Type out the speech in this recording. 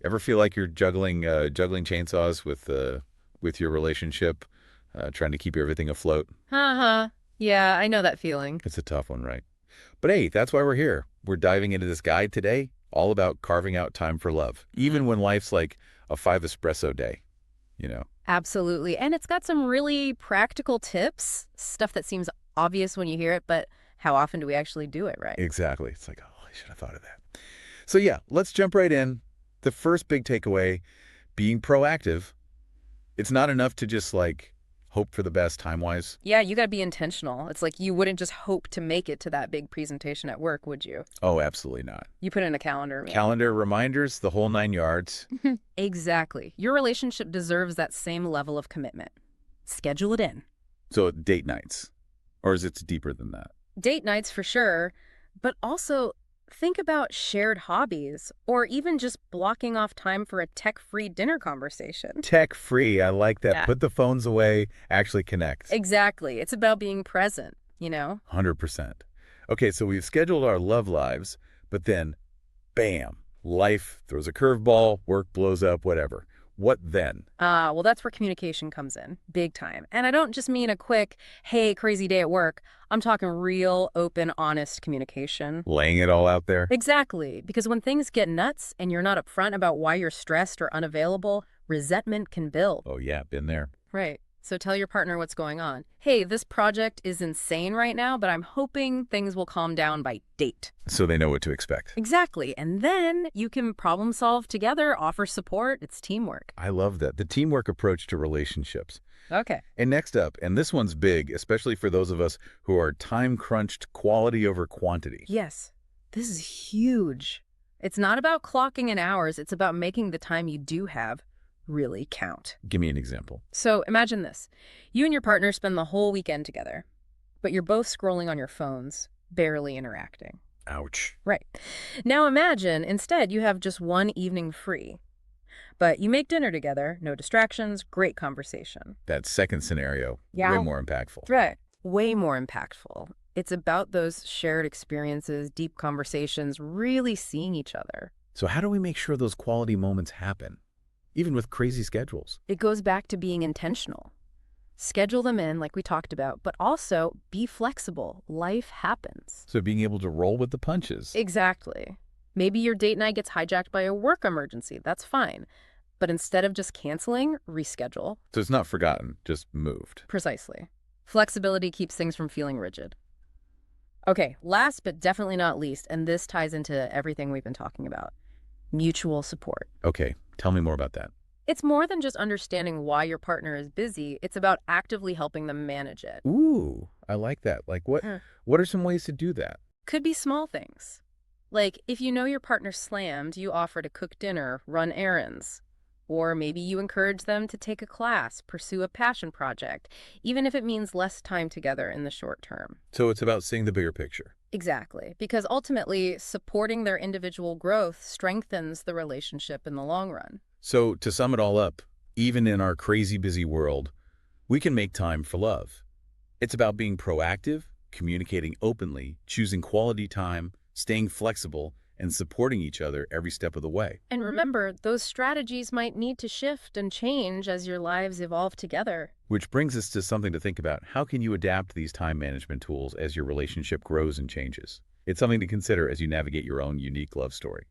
Ever feel like you're juggling chainsaws with your relationship, trying to keep everything afloat? Uh-huh. Yeah, I know that feeling. It's a tough one, right? But hey, that's why we're here. We're diving into this guide today, all about carving out time for love, even when life's like a 5 espresso day, you know? Absolutely. And it's got some really practical tips, stuff that seems obvious when you hear it, but how often do we actually do it, right? Exactly. It's like, oh, I should have thought of that. So yeah, let's jump right in. The first big takeaway, being proactive. It's not enough to just like hope for the best time-wise. Yeah, you got to be intentional. It's like you wouldn't just hope to make it to that big presentation at work, would you? Oh, absolutely not. You put in a calendar, man. Calendar reminders, the whole 9 yards. Exactly. Your relationship deserves that same level of commitment. Schedule it in. So date nights, or is it deeper than that? Date nights for sure, but also think about shared hobbies or even just blocking off time for a tech-free dinner conversation. Tech-free, I like that. Yeah, Put the phones away, actually connect. exactly. It's about being present, you know? 100%. Okay, so we've scheduled our love lives, but then, bam, life throws a curveball, work blows up, whatever. What then? Well, that's where communication comes in, big time. And I don't just mean a quick, hey, crazy day at work. I'm talking real, open, honest communication. Laying it all out there? Exactly. Because when things get nuts and you're not upfront about why you're stressed or unavailable, resentment can build. Oh yeah, been there. Right. So tell your partner what's going on. Hey, this project is insane right now, but I'm hoping things will calm down by date. So they know what to expect. Exactly. And then you can problem solve together, offer support. It's teamwork. I love that. The teamwork approach to relationships. Okay. And next up, and this one's big, especially for those of us who are time-crunched, quality over quantity. Yes, this is huge. It's not about clocking in hours. It's about making the time you do have really count. Give me an example. So imagine this. You and your partner spend the whole weekend together, but you're both scrolling on your phones, barely interacting. Ouch. Right. Now imagine instead you have just one evening free, but you make dinner together, no distractions, great conversation. That second scenario, way Yeah. more impactful. Right. Way more impactful. It's about those shared experiences, deep conversations, really seeing each other. So how do we make sure those quality moments happen, even with crazy schedules? It goes back to being intentional. Schedule them in, like we talked about, but also be flexible. Life happens. So being able to roll with the punches. Exactly. Maybe your date night gets hijacked by a work emergency. That's fine. But instead of just canceling, reschedule. So it's not forgotten, just moved. Precisely. Flexibility keeps things from feeling rigid. Okay, last but definitely not least, and this ties into everything we've been talking about, mutual support. Okay, tell me more about that. It's more than just understanding why your partner is busy. It's about actively helping them manage it. Ooh, I like that. Like what are some ways to do that? Could be small things. Like if you know your partner's slammed, you offer to cook dinner, run errands. Or maybe you encourage them to take a class, pursue a passion project, even if it means less time together in the short term. So it's about seeing the bigger picture. Exactly, because ultimately, supporting their individual growth strengthens the relationship in the long run. So to sum it all up, even in our crazy busy world, we can make time for love. It's about being proactive, communicating openly, choosing quality time, staying flexible, and supporting each other every step of the way. And remember, those strategies might need to shift and change as your lives evolve together. Which brings us to something to think about. How can you adapt these time management tools as your relationship grows and changes? It's something to consider as you navigate your own unique love story.